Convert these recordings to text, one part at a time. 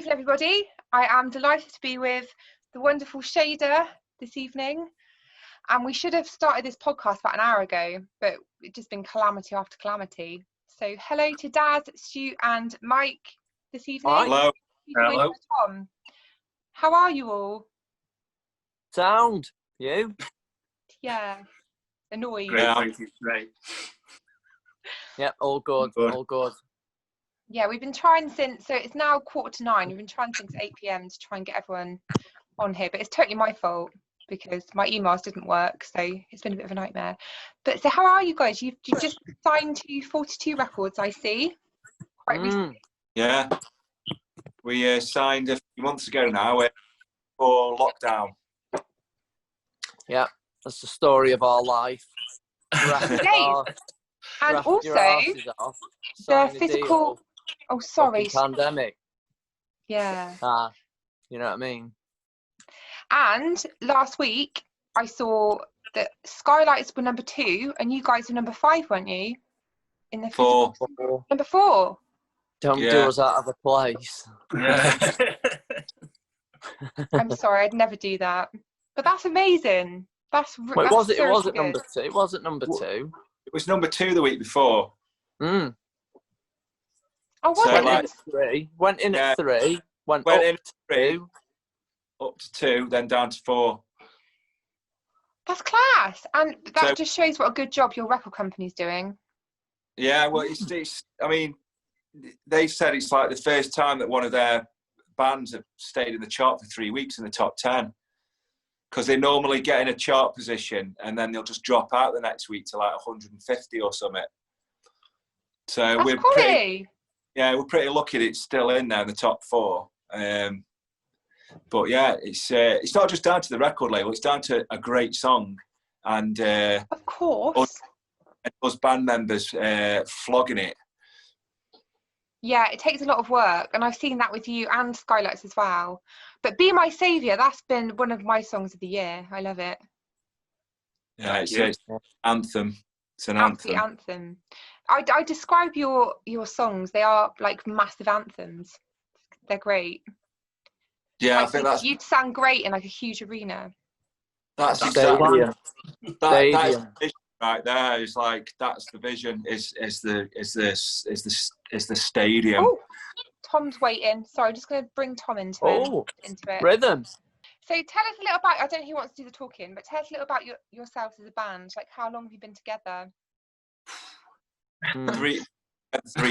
evening, everybody. I am delighted to be with the wonderful Shader this evening. And we should have started this podcast about an hour ago, but it's just been calamity after calamity. So hello to Daz, Stu and Mike this evening. Hello. Hello. Tom. How are you all? Sound. You? Yeah. Annoyed. Great. Yep, all good. All good. Yeah, we've been trying since, so it's now 9:15. We've been trying since 8 p.m. to try and get everyone on here, but it's totally my fault because my emails didn't work, so it's been a bit of a nightmare. But so how are you guys? You've just signed to 42 Records, I see. Quite recently. Yeah, we signed a few months ago now for lockdown. Yeah, that's the story of our life. And also the physical. Oh, sorry. Pandemic. Yeah. You know what I mean? And last week I saw that Skylights were number 2 and you guys were number 5, weren't you? In the physical. Number 4. Don't do us out of a place. Yeah. I'm sorry, I'd never do that. But that's amazing. It wasn't number 2. It wasn't number 2. It was number 2 the week before. Oh, was it? Went in at 3. Went in at 3. Went in at 3. Up to 2, then down to 4. That's class, and that just shows what a good job your record company's doing. Yeah, well, it's. I mean, they said it's like the first time that one of their bands have stayed in the chart for 3 weeks in the top 10, because they normally get in a chart position and then they'll just drop out the next week to like 150 or something. So we're pretty lucky that it's still in there in the top 4. But yeah, it's not just down to the record label; it's down to a great song, and of course, us band members flogging it. Yeah, it takes a lot of work, and I've seen that with you and Skylights as well. But "Be My Saviour," that's been one of my songs of the year. I love it. Yeah, it's an anthem. It's an absolute anthem. I describe your songs. They are like massive anthems. They're great. Yeah, like I think you'd sound great in like a huge arena. That's exactly that is the vision right there. It's like that's the vision. Is the stadium. Oh, Tom's waiting. Sorry, I'm just going to bring Tom into it. Rhythm. So tell us a little about. I don't know who wants to do the talking, but tell us a little about yourselves as a band. Like, how long have you been together? 3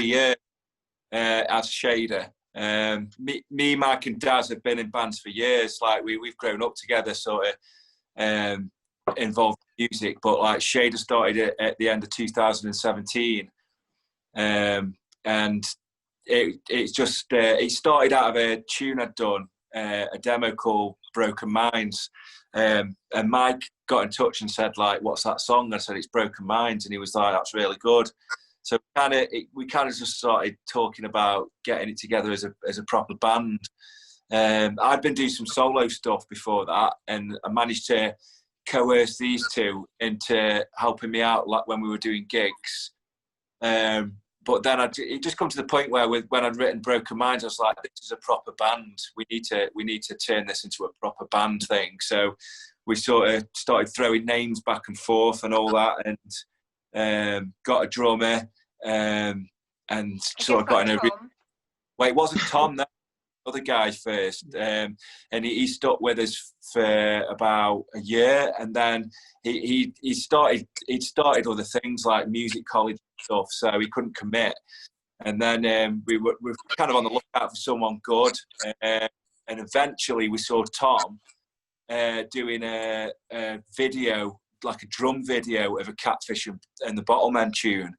years as Shader. Me, Mike and Daz have been in bands for years. Like we've grown up together, sort of involved in music. But like Shader started at the end of 2017, and it's just it started out of a tune I'd done, a demo called Broken Minds, and Mike got in touch and said like, "What's that song?" I said, "It's Broken Minds," and he was like, "That's really good." So we kind of just started talking about getting it together as a proper band. I'd been doing some solo stuff before that, and I managed to coerce these two into helping me out, like when we were doing gigs. But then it just come to the point where when I'd written Broken Minds, I was like, "This is a proper band. We need to turn this into a proper band thing." So we sort of started throwing names back and forth and all that, and got a drummer, and sort of got in a. Wait, it wasn't Tom. That other guy first, and he stuck with us for about a year, and then he'd started other things like music college stuff, so he couldn't commit. And then we were kind of on the lookout for someone good, and eventually we saw Tom doing a video, like a drum video of a Catfish and the Bottlemen tune.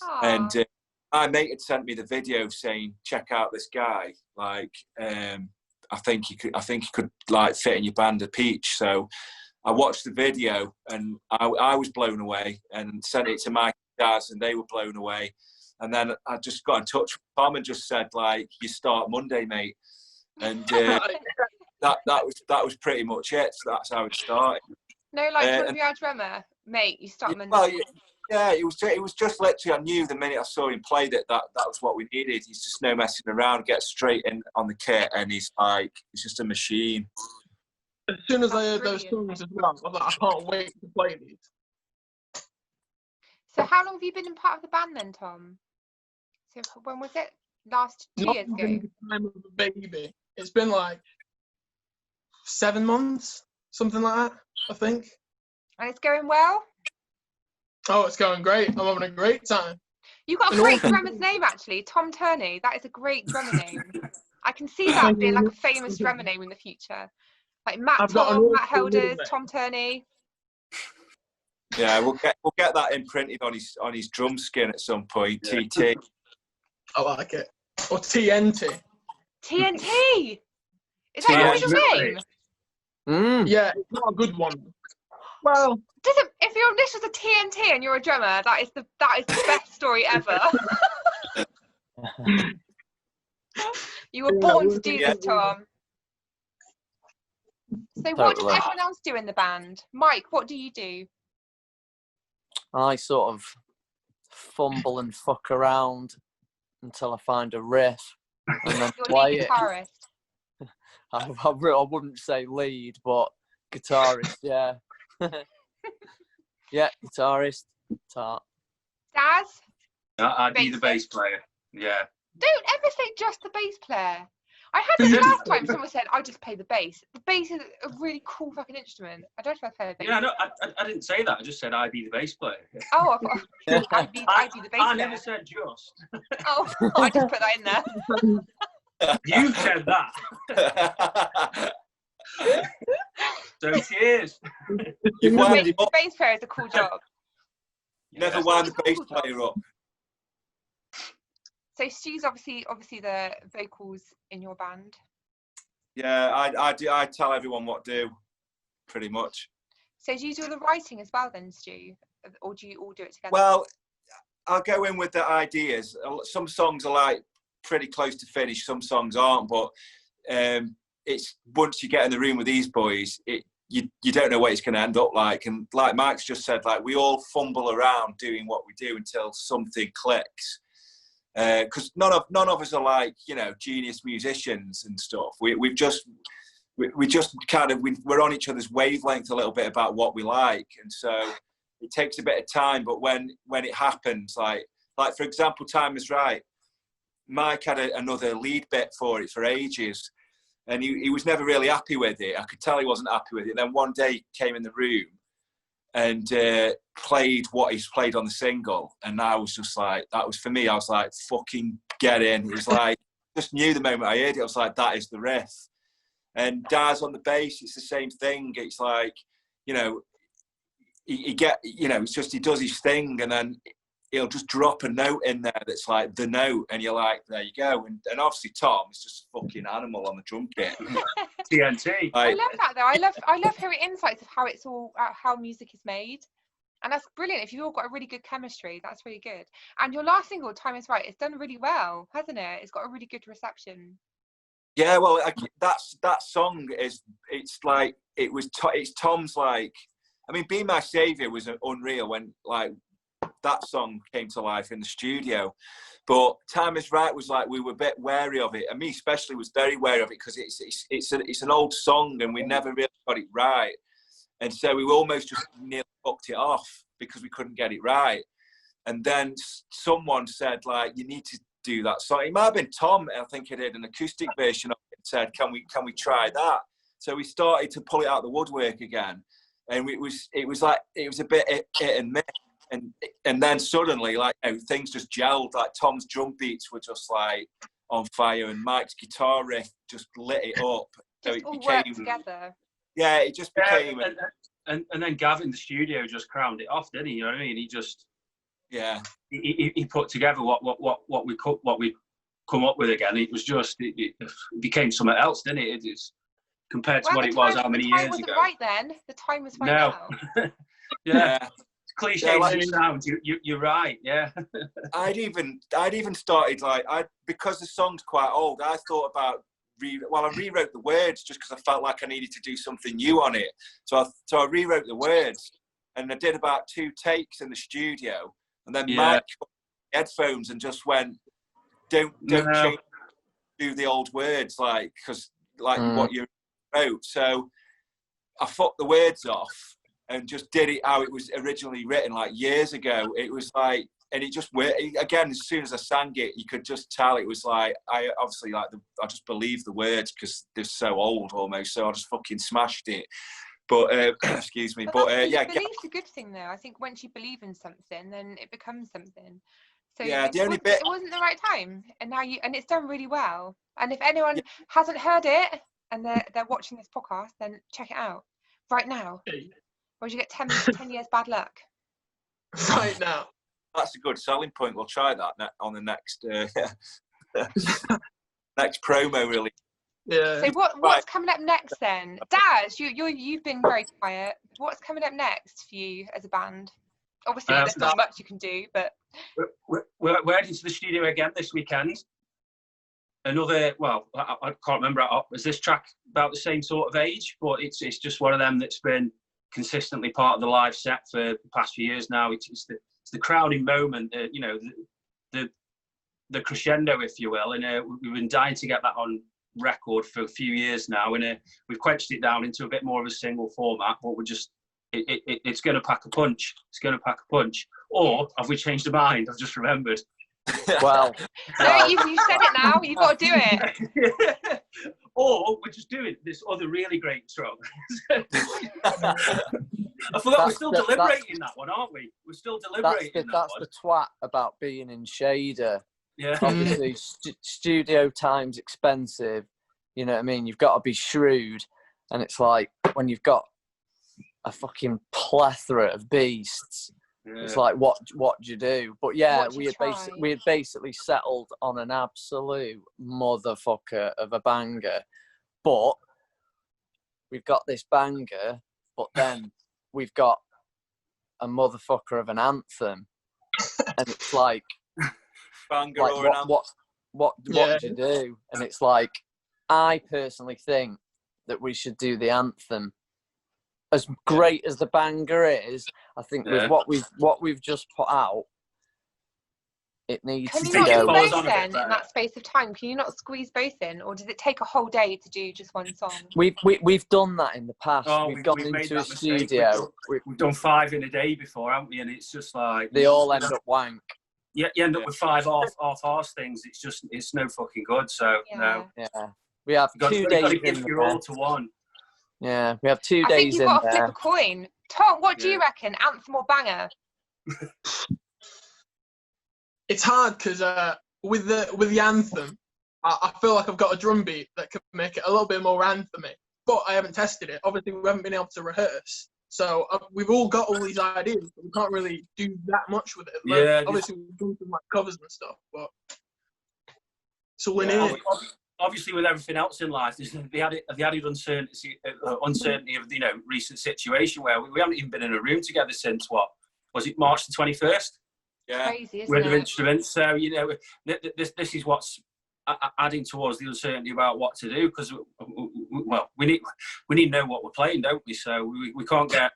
Aww. And my mate had sent me the video saying, "Check out this guy. Like, I think he could like fit in your band a peach." So I watched the video and I was blown away, and sent it to Mike and Daz, and they were blown away. And then I just got in touch with Tom and just said like, "You start Monday, mate." And that was pretty much it. So that's how it started. No, like one of your drummer, mate. You start Monday. Yeah, it was just literally, I knew the minute I saw him play that was what we needed. He's just no messing around, get straight in on the kit, and he's just a machine. As soon as I heard those songs as well, I was like, I can't wait to play these. So how long have you been in part of the band then, Tom? So when was it? Last 2 years ago? The time of a baby. It's been like 7 months, something like that, I think. And it's going well? Oh, it's going great. I'm having a great time. You've got a great drummer's name, actually. Tom Turney. That is a great drummer name. I can see that being like a famous drummer name in the future. Like Matt Helders, Tom Turney. Yeah, we'll get that imprinted on his drum skin at some point. Yeah. TT. I like it. Or TNT. TNT. Is that your middle name? Yeah, it's not a good one. Well, if your initials are TNT and you're a drummer, that is the best story ever. You were born to do this, Tom. So what does everyone else do in the band? Mike, what do you do? I sort of fumble and fuck around until I find a riff and then play it. Guitarist. I wouldn't say lead, but guitarist, yeah. Yeah, guitarist, guitar. Daz? I'd be the bass player, yeah. Don't ever say just the bass player. I had this last time someone said, I just play the bass. The bass is a really cool fucking instrument. I don't know if I played the bass. Yeah, no, I didn't say that. I just said I'd be the bass player. Oh, I'd be the bass player. I never said just. Oh, I just put that in there. You said that. So cheers. You've wound him up. Bass player is a cool job. Never wound the bass player up. So Stu's obviously the vocals in your band. Yeah, I tell everyone what to do, pretty much. So do you do all the writing as well then, Stu? Or do you all do it together? Well, I'll go in with the ideas. Some songs are like pretty close to finish, some songs aren't, but it's once you get in the room with these boys, you don't know what it's going to end up like. And like Mike's just said, like we all fumble around doing what we do until something clicks. Because none of us are like, you know, genius musicians and stuff. We just kind of we're on each other's wavelength a little bit about what we like, and so it takes a bit of time. But when it happens, like for example, Time Is Right, Mike had another lead bit for it for ages, and he was never really happy with it. I could tell he wasn't happy with it. Then one day he came in the room and played what he's played on the single, and I was just like, that was for me. I was like, fucking get in. It was like, just knew the moment I heard it. I was like, that is the riff. And Daz on the bass, it's the same thing. It's like, you know, it's just he does his thing, and then he'll just drop a note in there that's like the note, and you're like, there you go. And obviously Tom is just a fucking animal on the drum kit. TNT. I love that though. I love hearing insights of how it's all how music is made, and that's brilliant. If you've all got a really good chemistry, that's really good. And your last single, Time Is Right, it's done really well, hasn't it? It's got a really good reception. Yeah, well, that song is. It's like it's Tom's like. I mean, Be My Saviour was unreal when like that song came to life in the studio, but Time Is Right was like we were a bit wary of it, and me especially was very wary of it because it's an old song and we never really got it right, and so we almost just nearly fucked it off because we couldn't get it right. And then someone said like, you need to do that song. It might have been Tom, I think he did an acoustic version of it, and said, can we try that? So we started to pull it out of the woodwork again, and it was a bit hit and miss. And then suddenly, like, you know, things just gelled. Like Tom's drum beats were just like on fire, and Mike's guitar riff just lit it up. So it became together. Yeah, it just became. And then Gavin in the studio just crowned it off, didn't he? You know what I mean? He just he put together what we come up with again. It was just it became something else, didn't it? It's compared to what it was how many years ago. Right then, the time was right now. Yeah. Cliche as it sounds, you're right. Yeah. I'd even started like because the song's quite old. I thought about I rewrote the words just because I felt like I needed to do something new on it. So I rewrote the words, and I did about 2 takes in the studio, and then Mike put headphones and just went, don't change, do the old words, like, because what you wrote. So I fucked the words off and just did it how it was originally written, like years ago. It was like, and it just worked. Again, as soon as I sang it, you could just tell it was like, I obviously like I just believed the words because they're so old almost. So I just fucking smashed it. But excuse me. But yeah, belief's a good thing though. I think once you believe in something, then it becomes something. So yeah, it wasn't the right time, and now it's done really well. And if anyone hasn't heard it and they're watching this podcast, then check it out right now. Or you get 10 years bad luck. Right now. That's a good selling point. We'll try that on the next next promo release. Yeah. So what's coming up next then? Daz, you've been very quiet. What's coming up next for you as a band? Obviously, there's not much you can do, but we're heading to the studio again this weekend. Another, well, I can't remember. Is this track about the same sort of age? But it's just one of them that's been consistently part of the live set for the past few years now. It's the crowning moment, you know, the crescendo, if you will. And we've been dying to get that on record for a few years now, and we've quenched it down into a bit more of a single format. But we're just, it's going to pack a punch. It's going to pack a punch. Or have we changed our mind? I've just remembered. Well, no, you said it now. You've got to do it. Or we're just doing this other really great song. I forgot we're still deliberating that one, aren't we? We're still deliberating. That's the twat about being in Shader. Yeah. Obviously, studio time's expensive. You know what I mean? You've got to be shrewd, and it's like when you've got a fucking plethora of beasts. Yeah. It's like, what do you do? But yeah, we had basically settled on an absolute motherfucker of a banger. But we've got this banger, but then we've got a motherfucker of an anthem, and it's like, banger like or an anthem. What do you do? And it's like, I personally think that we should do the anthem. As great as the banger is, I think with what we've just put out, it needs to go. Can you not do both then in that space of time? Can you not squeeze both in, or does it take a whole day to do just one song? We've done that in the past. We've gone into a studio. We've done 5 in a day before, haven't we? And it's just like they all end up wank. You end up with 5 half-arse things. It's no fucking good. So no. Yeah, we have 2 days. Got to give your all to one. Yeah, we have 2 days in there. I think you've got to flip a coin. Tom, what do you reckon? Anthem or banger? It's hard because with the anthem, I feel like I've got a drum beat that could make it a little bit more anthemy. But I haven't tested it. Obviously, we haven't been able to rehearse. So we've all got all these ideas, but we can't really do that much with it. Yeah. Obviously, we've done some like covers and stuff, but it's all in here. Obviously, with everything else in life, there's the added uncertainty of the recent situation where we haven't even been in a room together since what was it, March the 21st? Yeah, crazy, isn't with it? the instruments. So this is what's adding towards the uncertainty about what to do, because we need to know what we're playing, don't we? So we can't get.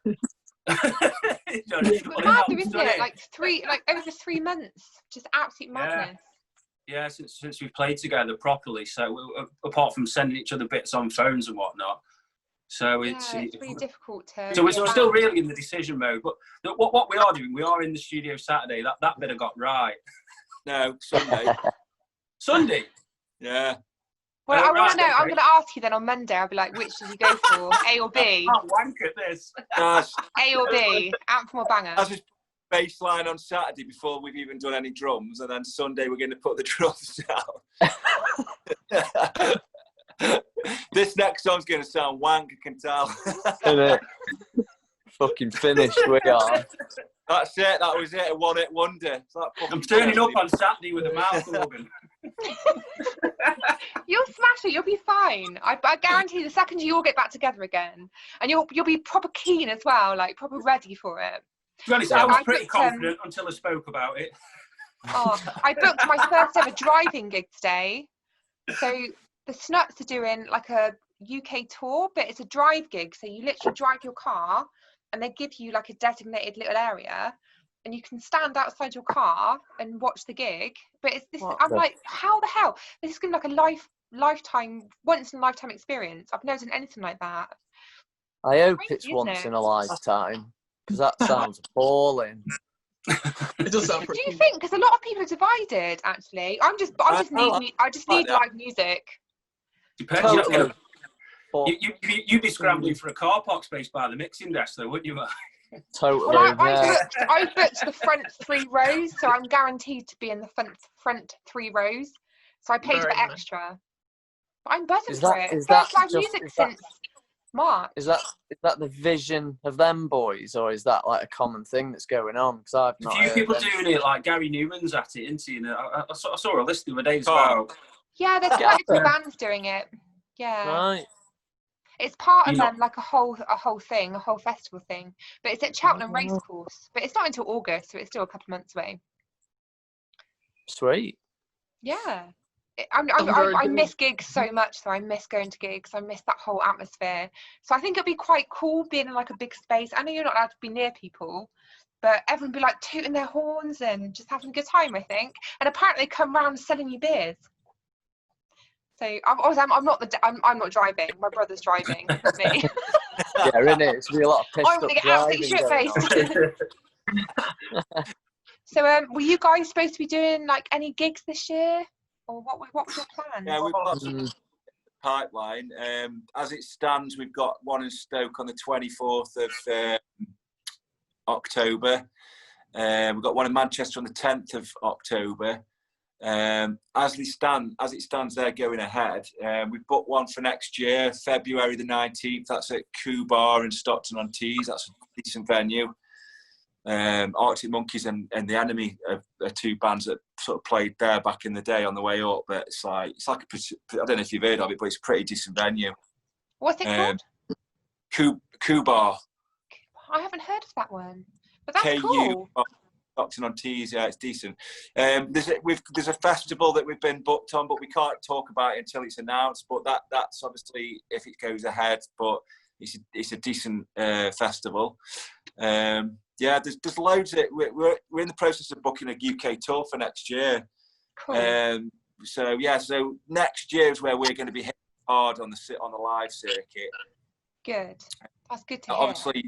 It's mad, isn't it? Like over 3 months, just absolute madness. Yeah, since we've played together properly. So apart from sending each other bits on phones and whatnot, so it's really difficult to. So we're still really in the decision mode. But what we are doing, we are in the studio Saturday. That bit I got right. No, Sunday. Sunday. Yeah. Well, I want to know. I'm going to ask you then on Monday. I'll be like, which did you go for, A or B? I can't wank at this. A or B, anthem or banger? That's just bass line on Saturday before we've even done any drums, and then Sunday we're going to put the drums down. This next song's going to sound wank, I can tell. Isn't it? Fucking finished, we are. That's it, that was it, a one-hit wonder. I'm turning up on Saturday with a mouth organ. You'll smash it, you'll be fine. I guarantee the second you all get back together again, and you'll be proper keen as well, like proper ready for it. To be honest, I was pretty confident until I spoke about it. I booked my first ever driving gig today. So the Snuts are doing like a UK tour, but it's a drive gig. So you literally drive your car and they give you like a designated little area, and you can stand outside your car and watch the gig. But it's this. I'm like, how the hell? This is gonna be like a lifetime, once in a lifetime experience. I've never done anything like that. I hope Crazy, it's isn't once it? in a lifetime, because that sounds appalling. It does sound pretty Do you cool. think? Because a lot of people are divided. Actually, I just need live music. Depends. Totally. You'd be scrambling for a car park space by the mixing desk, though, wouldn't you? Totally. Well, Yeah. I booked the front 3 rows, so I'm guaranteed to be in the front 3 rows. So I paid a bit extra. But I'm buzzing for it. First live music since March. Is that the vision of them boys, or is that like a common thing that's going on? Because I've not. A few people doing it, like Gary Newman's at it, isn't he? And I saw a list the other day as well. Yeah, there's quite a few bands doing it. Yeah. Right. It's part of like a whole thing, a whole festival thing. But it's at Cheltenham Racecourse. But it's not until August, so it's still a couple of months away. Sweet. Yeah. I miss gigs so much, so I miss going to gigs. I miss that whole atmosphere. So I think it'd be quite cool being in like a big space. I know you're not allowed to be near people, but everyone would be like tooting their horns and just having a good time, I think. And apparently come round selling you beers. So I'm not driving. My brother's driving, not me. Yeah, isn't it? It's really a lot of pissed I'm gonna get absolutely shit-faced. So, were you guys supposed to be doing like any gigs this year, or what was your plan? Yeah, we've got some pipeline. As it stands, we've got one in Stoke on the 24th of October. We've got one in Manchester on the 10th of October. As it stands, they're going ahead. We've booked one for next year, February the 19th. That's at Coo Bar in Stockton-on-Tees. That's a decent venue. Arctic Monkeys and The Enemy are 2 bands that sort of played there back in the day on the way up. But it's like I don't know if you've heard of it, but it's a pretty decent venue. What's it called? Coo Bar. I haven't heard of that one, but that's cool. Stockton-on-Tees, yeah, it's decent. There's a festival that we've been booked on, but we can't talk about it until it's announced. But that's obviously if it goes ahead. But it's a decent festival. Yeah, there's loads of it. We're in the process of booking a UK tour for next year. Cool. So next year is where we're going to be hitting hard on the live circuit. Good. That's good to hear. Obviously,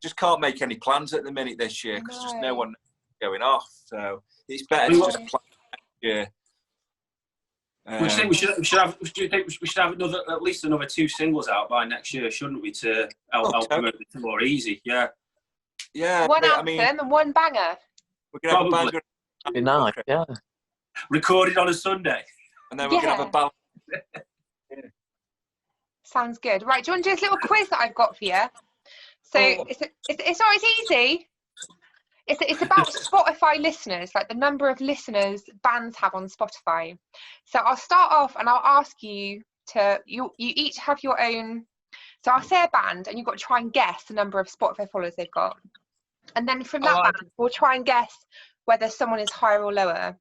just can't make any plans at the minute this year because just no one going off. So it's better to just plan next year. We should have at least another 2 singles out by next year, shouldn't we? To help promote the tour easy. Yeah. One anthem and one banger. We're gonna have a banger. Be nice, yeah. Recorded on a Sunday, and then we're gonna have a ballad. Sounds good. Right, do you want to do this little quiz that I've got for you? So it's easy. It's about Spotify listeners, like the number of listeners bands have on Spotify. So I'll start off and I'll ask you you each have your own. So I'll say a band and you've got to try and guess the number of Spotify followers they've got. And then from that band, we'll try and guess whether someone is higher or lower.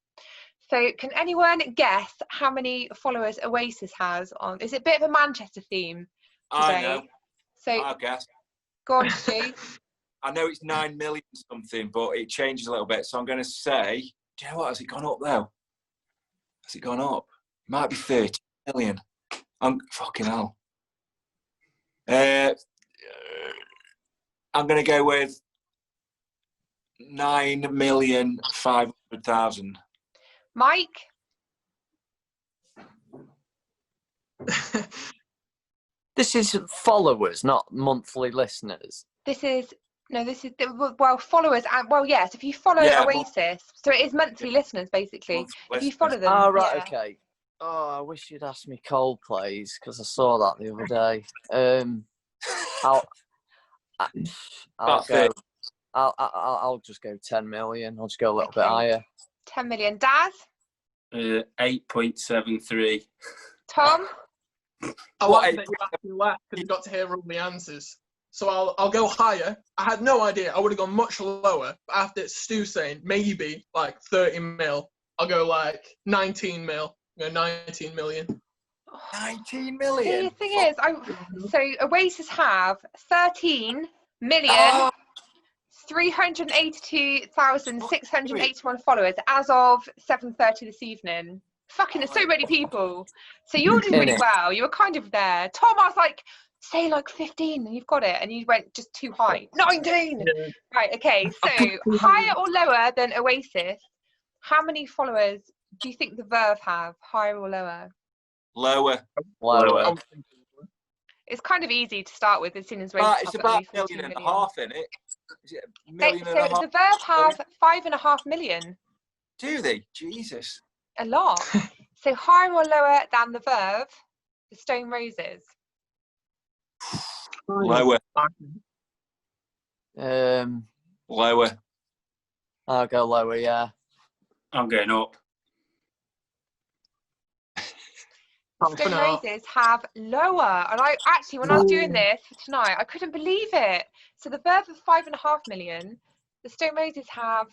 So can anyone guess how many followers Oasis has on? Is it a bit of a Manchester theme today? I know. So I'll guess. Go on, Stu. I know it's 9 million something, but it changes a little bit. So I'm going to say, do you know what? Has it gone up though? Has it gone up? It might be 30 million. I'm fucking hell. I'm going to go with 9,500,000. Mike? This is followers, not monthly listeners. This is followers. Yes, if you follow Oasis, so it is monthly listeners basically. If you follow them. Oh, right, okay. Oh, I wish you'd asked me Coldplay's because I saw that the other day. I'll just go 10 million. I'll just go a little bit higher. 10 million. Daz? 8.73. Tom? I like that you actually laughed because you got to hear all the answers. So I'll go higher. I had no idea. I would have gone much lower. But after Stu saying maybe like 30 mil, I'll go like 19 mil. 19 million. 19 million? The thing is, so Oasis have 13 million 382,681 followers as of 7:30 this evening. Fucking, there's so many people. So you're doing really well. You were kind of there. Tom, I was like, say like 15 and you've got it. And you went just too high. 19! Yeah. Right, okay. So higher or lower than Oasis? How many followers do you think the Verve have? Higher or lower? Lower. It's kind of easy to start with as soon as Oasis. It's about 1.5 million, isn't it? Is it a million and a half? So the Verve have 5.5 million. Do they? Jesus. A lot. So higher or lower than the Verve, the Stone Roses? Lower. Lower. I'll go lower, yeah. I'm going up. Stone Roses have lower. And I actually, when I was doing this for tonight, I couldn't believe it. So the Verve have 5.5 million. The Stone Roses have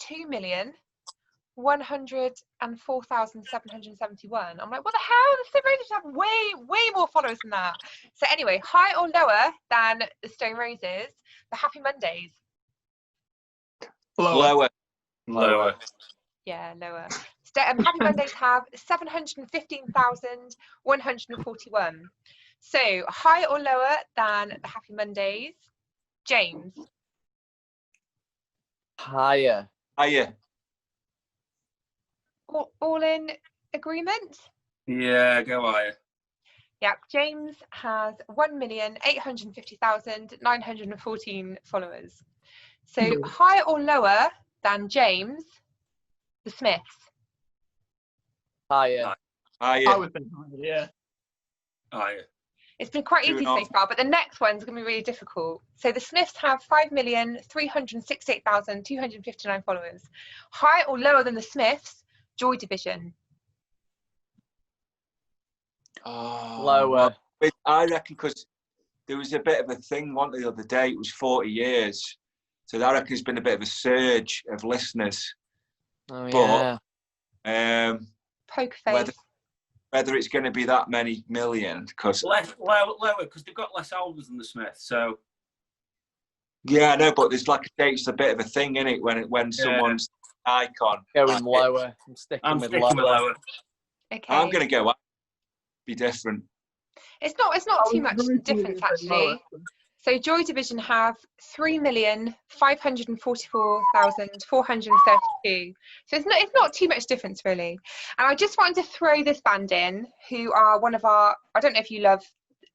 2,104,771. I'm like, what the hell? The Stone Roses have way more followers than that. So anyway, higher or lower than the Stone Roses, the Happy Mondays? Lower. Yeah, lower. Happy Mondays have 715,141. So higher or lower than the Happy Mondays? James? Higher. All in agreement? Yeah, go higher. Yeah, James has 1,850,914 followers. So higher or lower than James, the Smiths? Higher. I would think higher, yeah. Higher. It's been quite easy so far, but the next one's going to be really difficult. So the Smiths have 5,368,259 followers. Higher or lower than the Smiths, Joy Division? Lower. I reckon because there was a bit of a thing the other day. It was 40 years. So I reckon there's been a bit of a surge of listeners. Oh, yeah. But Poker face. Whether it's going to be that many million, because lower because they've got less albums than the Smiths. So yeah, I know, but there's like it's a bit of a thing, isn't it? When someone's icon. Going lower. I'm sticking with lower. Okay. I'm going to go up. Be different. It's not too much difference actually. So Joy Division have 3,544,432. So it's not too much difference really. And I just wanted to throw this band in, who are one of our, I don't know if you love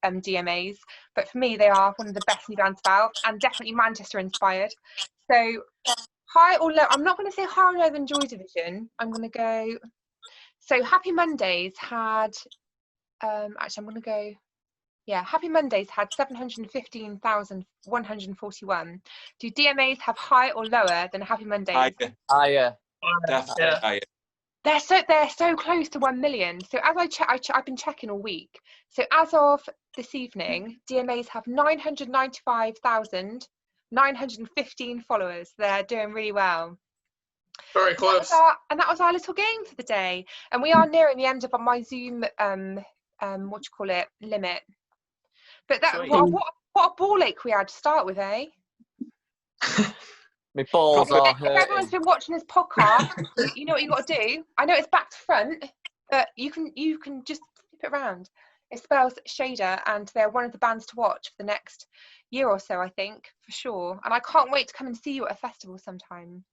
DMAs, but for me they are one of the best new bands about, and definitely Manchester inspired. So high or low, I'm not going to say higher or lower than Joy Division. I'm going to go, so Happy Mondays had, actually I'm going to go, yeah, Happy Mondays had 715,141. Do DMAs have higher or lower than Happy Mondays? Higher. Definitely higher. They're so close to 1 million. So as I've been checking all week. So as of this evening, DMAs have 995,915 followers. They're doing really well. Very close. That was our little game for the day. And we are nearing the end of my Zoom limit. But what a ball ache we had to start with, eh? My balls are hurting. If everyone's been watching this podcast, you know what you got to do. I know it's back to front, but you can just flip it around. It spells Shader, and they're one of the bands to watch for the next year or so, I think, for sure. And I can't wait to come and see you at a festival sometime.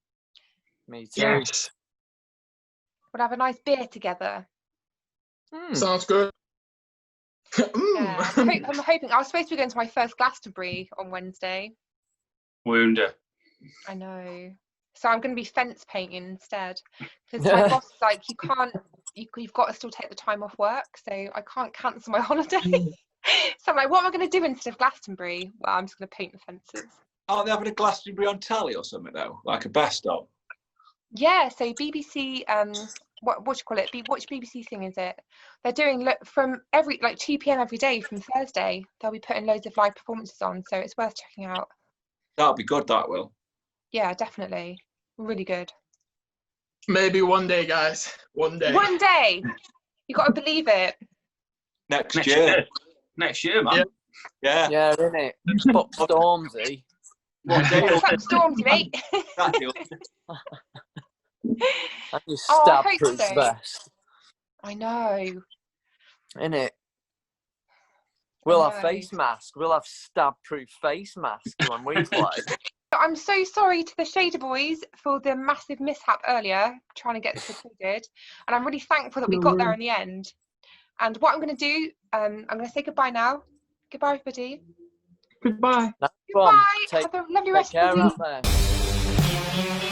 Me too. Yes. We'll have a nice beer together. Sounds good. Yeah, I'm hoping. I was supposed to be going to my first Glastonbury on Wednesday. Wounder. I know. So I'm going to be fence painting instead, because my boss is like, you've got to still take the time off work, so I can't cancel my holiday. So I'm like, what am I going to do instead of Glastonbury? Well, I'm just going to paint the fences. Aren't they having a Glastonbury on telly or something though, like a best of? Yeah, so BBC, what do you call it? Which BBC thing is it? They're doing from 2 p.m. every day from Thursday. They'll be putting loads of live performances on, so it's worth checking out. That'll be good. That will. Yeah, definitely, really good. Maybe one day, guys. One day. One day. You got to believe it. Next year. Next year, man. Yeah. Yeah, innit? Fuck Stormzy. What day? Fuck Stormzy, mate. And your Oh, I stab-proof hope so. vest. I know. Innit? We'll I have know. face masks. We'll have stab-proof face masks when we play. I'm so sorry to the Shader Boys for the massive mishap earlier, trying to get this recorded. And I'm really thankful that we got there in the end. And what I'm going to do, I'm going to say goodbye now. Goodbye, everybody. Goodbye. Nice Goodbye. one. Have a lovely Take rest care of the out week. there.